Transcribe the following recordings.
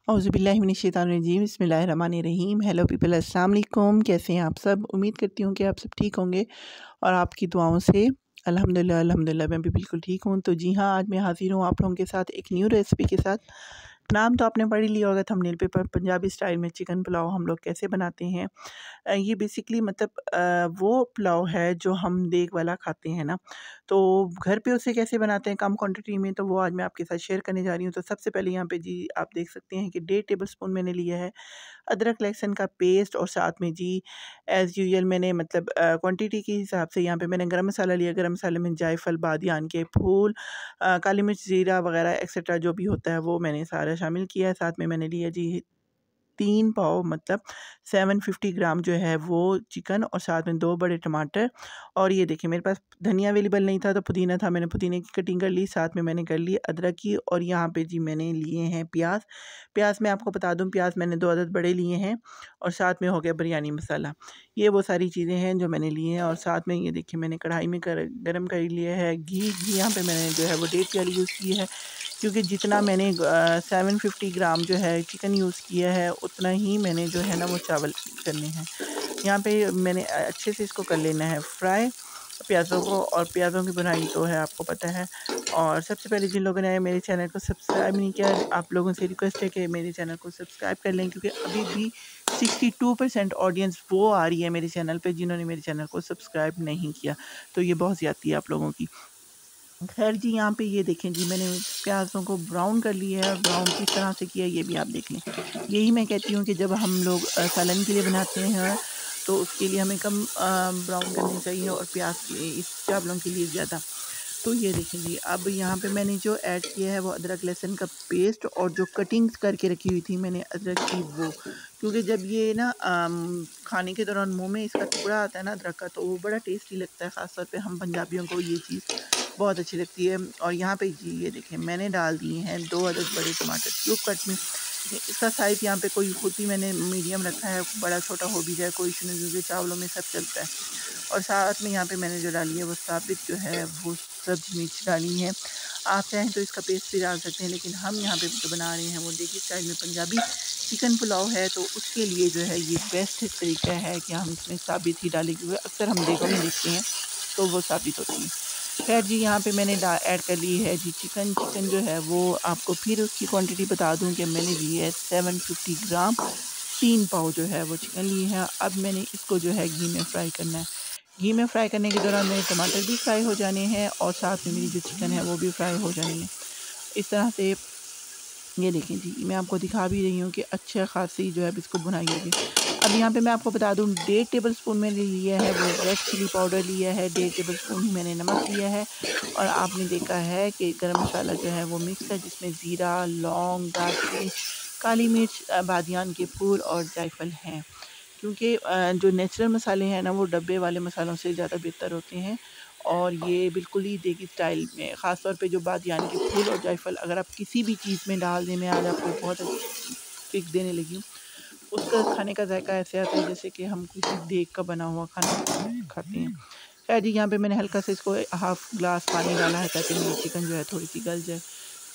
औज़ुबिल्लाहिमिनश्शैतानिर्रजीम बिस्मिल्लाहिर्रहमानिर्रहीम। Hello people, अस्सलाम वालेकुम। कैसे हैं आप सब? उम्मीद करती हूँ कि आप सब ठीक होंगे और आपकी दुआओं से अल्हम्दुलिल्लाह मैं भी बिल्कुल ठीक हूँ। तो जी हाँ, आज मैं हाज़िर हूँ आप लोगों के साथ एक न्यू रेसिपी के साथ। नाम तो आपने पढ़ ही लिया होगा थंबनेल पे, पर पंजाबी स्टाइल में चिकन पुलाव हम लोग कैसे बनाते हैं। ये बेसिकली मतलब वो पुलाव है जो हम देग वाला खाते हैं ना, तो घर पे उसे कैसे बनाते हैं कम क्वांटिटी में, तो वो आज मैं आपके साथ शेयर करने जा रही हूँ। तो सबसे पहले यहाँ पे जी आप देख सकते हैं कि 1.5 टेबल स्पून मैंने लिया है अदरक लहसुन का पेस्ट, और साथ में जी एज़ यूजुअल मैंने मतलब क्वांटिटी के हिसाब से यहाँ पे मैंने गरम मसाला लिया। गरम मसाले में जायफल, बादियान के फूल, काली मिर्च, ज़ीरा वगैरह एक्सेट्रा जो भी होता है वो मैंने सारा शामिल किया है। साथ में मैंने लिया जी 3 पाव मतलब 750 ग्राम जो है वो चिकन, और साथ में 2 बड़े टमाटर। और ये देखिए मेरे पास धनिया अवेलेबल नहीं था तो पुदीना था, मैंने पुदीने की कटिंग कर ली। साथ में मैंने कर ली अदरक की, और यहाँ पे जी मैंने लिए हैं प्याज। प्याज मैं आपको बता दूं, प्याज मैंने 2 अदद बड़े लिए हैं, और साथ में हो गया बिरयानी मसाला। ये वो सारी चीज़ें हैं जो मैंने लिए हैं। और साथ में ये देखिए मैंने कढ़ाई में गरम कर लिया है घी। यहाँ पे मैंने जो है वो 1.5 प्याली यूज़ की है, क्योंकि जितना मैंने 750 ग्राम जो है चिकन यूज़ किया है उतना ही मैंने जो है ना वो चावल करने हैं। यहाँ पे मैंने अच्छे से इसको कर लेना है फ्राई प्याज़ों को, और प्याज़ों की बुनाई तो है आपको पता है। और सबसे पहले जिन लोगों ने मेरे चैनल को सब्सक्राइब नहीं किया, आप लोगों से रिक्वेस्ट है कि मेरे चैनल को सब्सक्राइब कर लें, क्योंकि अभी भी 62% ऑडियंस वो आ रही है मेरे चैनल पे जिन्होंने मेरे चैनल को सब्सक्राइब नहीं किया, तो ये बहुत ज़्यादती है आप लोगों की। खैर जी यहाँ पे ये देखें जी मैंने प्याज़ों को ब्राउन कर लिया है, और ब्राउन किस तरह से किया ये भी आप देख लें। यही मैं कहती हूँ कि जब हम लोग सालन के लिए बनाते हैं तो उसके लिए हमें कम ब्राउन करनी चाहिए, और प्याज के इस चावलों के लिए ज़्यादा। तो ये देखें जी, अब यहाँ पे मैंने जो ऐड किया है वो अदरक लहसुन का पेस्ट, और जो कटिंग्स करके रखी हुई थी मैंने अदरक की वो, क्योंकि जब ये ना खाने के दौरान मुंह में इसका टुकड़ा आता है ना अदरक का, तो वो बड़ा टेस्टी लगता है। ख़ासतौर पे हम पंजाबियों को ये चीज़ बहुत अच्छी लगती है। और यहाँ पे जी ये देखें मैंने डाल दिए हैं 2 अदद बड़े टमाटर क्यूब कट में। इसका साइज़ यहाँ पे कोई खुद ही मैंने मीडियम रखा है, बड़ा छोटा हो भी जाए कोई इशू नहीं, क्योंकि चावलों में सब चलता है। और साथ में यहाँ पे मैंने जो डाली है वो साबित जो है वो सब्ज़ मिर्च डाली है। आप चाहें तो इसका पेस्ट भी डाल सकते हैं, लेकिन हम यहाँ पे जो बना रहे हैं वो देगी स्टाइल में पंजाबी चिकन पुलाव है, तो उसके लिए जो है ये बेस्ट तरीका है कि हम इसमें साबित ही डालें, क्योंकि अक्सर हम देखों में देखते हैं तो वो साबित होती है। खैर जी यहाँ पे मैंने ऐड कर ली है जी चिकन। चिकन जो है वो आपको फिर उसकी क्वांटिटी बता दूं कि मैंने ली है 750 ग्राम, 3 पाव जो है वो चिकन ली है। अब मैंने इसको जो है घी में फ्राई करना है। घी में फ्राई करने के दौरान मेरे टमाटर भी फ्राई हो जाने हैं, और साथ में मेरी जो चिकन है वो भी फ्राई हो जानी है। इस तरह से ये देखें जी मैं आपको दिखा भी रही हूँ कि अच्छा खासी जो है अब इसको भुनाई होगी। अब यहाँ पे मैं आपको बता दूँ 1.5 टेबल स्पून मैंने लिया है वो रेड चिली पाउडर लिया है, 1.5 टेबल स्पून ही मैंने नमक लिया है, और आपने देखा है कि गरम मसाला जो है वो मिक्स है, जिसमें ज़ीरा, लौंग, दालचीनी, काली मिर्च, बादियान के फूल और जायफल हैं। क्योंकि जो नेचुरल मसाले हैं ना वो डब्बे वाले मसालों से ज़्यादा बेहतर होते हैं, और ये बिल्कुल ही देगी स्टाइल में। ख़ास तौर पे जो बादियान के फूल और जायफल अगर आप किसी भी चीज़ में डाल दें, मैं आज आपको बहुत अच्छी ट्रिक देने लगी हूँ, उसका खाने का जायका ऐसे आता है जैसे कि हम किसी देग का बना हुआ खाना खाते हैं। खैर जी यहाँ पे मैंने हल्का सा इसको हाफ़ ग्लास पानी डाला है ताकि मेरी चिकन जो है थोड़ी सी गल जाए।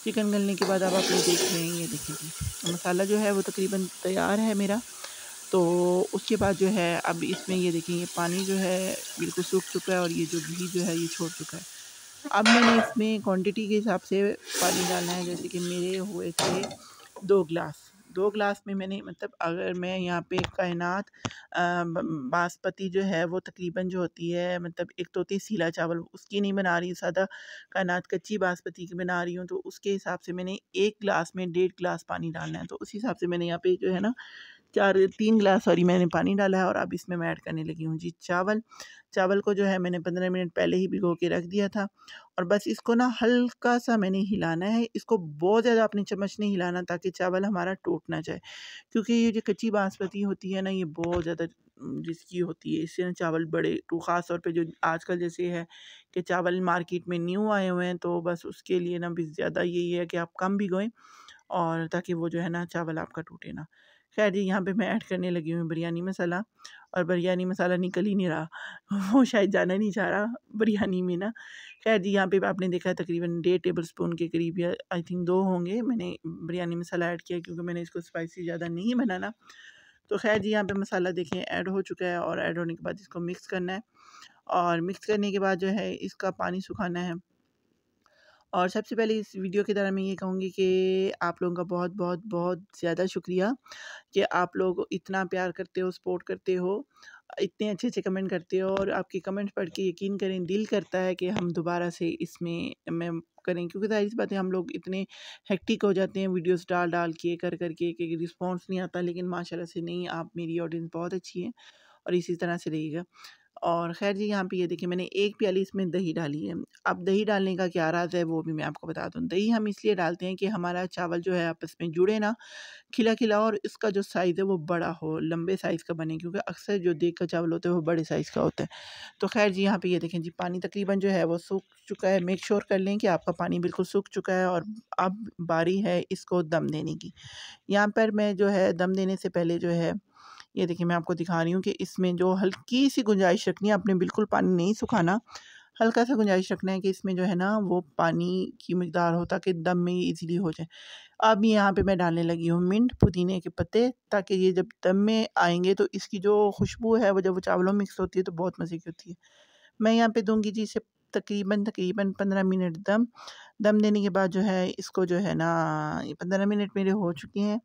चिकन गलने के बाद अब आप ये देख रहे हैं, ये देखिए जी मसाला जो है वो तकरीबन तैयार है मेरा। तो उसके बाद जो है अब इसमें ये देखिए ये पानी जो है बिल्कुल सूख चुका है, और ये जो घी जो है ये छोड़ चुका है। अब मैंने इसमें क्वांटिटी के हिसाब से पानी डालना है, जैसे कि मेरे हुए थे 2 गिलास। 2 गिलास में मैंने मतलब अगर मैं यहाँ पे कायनात बासमती जो है वो तकरीबन जो होती है मतलब एक तो होती है सीला चावल, उसकी नहीं बना रही, सादा कायनात कच्ची बासमती की बना रही हूँ, तो उसके हिसाब से मैंने 1 गिलास में 1.5 गिलास पानी डालना है। तो उस हिसाब से मैंने यहाँ पे जो है ना 3 गिलास सॉरी मैंने पानी डाला है, और अब इसमें मैं ऐड करने लगी हूँ जी चावल। चावल को जो है मैंने 15 मिनट पहले ही भिगो के रख दिया था, और बस इसको ना हल्का सा मैंने हिलाना है। इसको बहुत ज़्यादा अपनी चम्मच नहीं हिलाना ताकि चावल हमारा टूट ना जाए, क्योंकि ये जो कच्ची बासमती होती है ना ये बहुत ज़्यादा रिस्की होती है, इससे ना चावल बड़े तो ख़ास तौर पे जो आजकल जैसे है कि चावल मार्केट में न्यू आए हुए हैं, तो बस उसके लिए ना भी ज़्यादा यही है कि आप कम भिगोएं, और ताकि वो जो है ना चावल आपका टूटे ना। खैर जी यहाँ पे मैं ऐड करने लगी हूँ बिरयानी मसाला, और बिरयानी मसाला निकल ही नहीं रहा वो शायद जाना नहीं चाह रहा बिरयानी में ना। खैर जी यहाँ पे आपने देखा तकरीबन 1.5 टेबल स्पून के करीब, या आई थिंक 2 होंगे, मैंने बिरयानी मसाला ऐड किया क्योंकि मैंने इसको स्पाइसी ज़्यादा नहीं बनाना। तो खैर जी यहाँ पे मसाला देखें ऐड हो चुका है, और ऐड होने के बाद इसको मिक्स करना है, और मिक्स करने के बाद जो है इसका पानी सुखाना है। और सबसे पहले इस वीडियो की तरह मैं ये कहूँगी कि आप लोगों का बहुत बहुत बहुत ज़्यादा शुक्रिया कि आप लोग इतना प्यार करते हो, सपोर्ट करते हो, इतने अच्छे-अच्छे कमेंट करते हो, और आपके कमेंट पढ़ के यकीन करें दिल करता है कि हम दोबारा से इसमें करें, क्योंकि ज़ाहिर-सी बात है हम लोग इतने हेक्टिक हो जाते हैं वीडियोस डाल-डाल के, कर के कि रिस्पॉन्स नहीं आता। लेकिन माशाल्लाह से नहीं, आप मेरी ऑडियंस बहुत अच्छी है और इसी तरह से रहेगा। और ख़ैर जी यहाँ पे ये देखिए मैंने 1 प्याली इसमें दही डाली है। अब दही डालने का क्या राज़ है वो भी मैं आपको बता दूँ। दही हम इसलिए डालते हैं कि हमारा चावल जो है आपस में जुड़े ना, खिला-खिला, और इसका जो साइज़ है वो बड़ा हो, लंबे साइज़ का बने, क्योंकि अक्सर जो देग का चावल होता है वो बड़े साइज़ का होता है। तो ख़ैर जी यहाँ पे ये देखें जी पानी तकरीबन जो है वो सूख चुका है। मेक श्योर कर लें कि आपका पानी बिल्कुल सूख चुका है, और अब बारी है इसको दम देने की। यहाँ पर मैं जो है दम देने से पहले जो है ये देखिए मैं आपको दिखा रही हूँ कि इसमें जो हल्की सी गुंजाइश रखनी है, आपने बिल्कुल पानी नहीं सुखाना, हल्का सा गुंजाइश रखना है कि इसमें जो है ना वो पानी की मिकदार हो, ताकि दम में इजीली हो जाए। अब यहाँ पे मैं डालने लगी हूँ मिंट, पुदीने के पत्ते, ताकि ये जब दम में आएंगे तो इसकी जो खुशबू है वो जब वो चावलों में मिक्स होती है तो बहुत मज़े की होती है। मैं यहाँ पे दूंगी जी इसे तकरीबन तकरीबन 15 मिनट दम। दम देने के बाद जो है इसको जो है ना, ये 15 मिनट मेरे हो चुके हैं,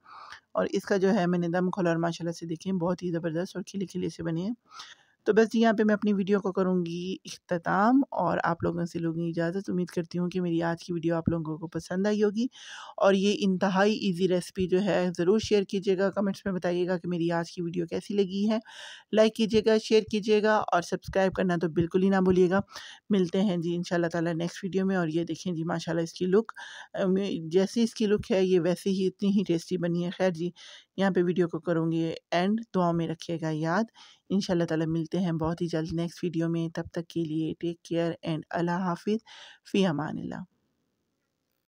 और इसका जो है मैंने दम खोला, और माशाल्लाह से देखें बहुत ही ज़बरदस्त और खिले-खिले से बने हैं। तो बस जी यहाँ पे मैं अपनी वीडियो को करूँगी इख्तिताम, और आप लोगों से लूँगी इजाज़त। उम्मीद करती हूँ कि मेरी आज की वीडियो आप लोगों को पसंद आई होगी, और ये इंतहाई ईज़ी रेसिपी जो है ज़रूर शेयर कीजिएगा, कमेंट्स में बताइएगा कि मेरी आज की वीडियो कैसी लगी है। लाइक कीजिएगा, शेयर कीजिएगा, और सब्सक्राइब करना तो बिल्कुल ही ना भूलिएगा। मिलते हैं जी इंशाल्लाह ताला नेक्स्ट वीडियो में। और ये देखें जी माशाल्लाह इसकी लुक, जैसी इसकी लुक है ये वैसे ही इतनी ही टेस्टी बनी है। खैर जी यहाँ पे वीडियो को करूँगी एंड, दुआओं में रखिएगा याद। इंशाल्लाह ताला मिलते हैं बहुत ही जल्द नेक्स्ट वीडियो में। तब तक के लिए टेक केयर एंड अल्लाह हाफिज़, फ़ी अमानिल्लाह।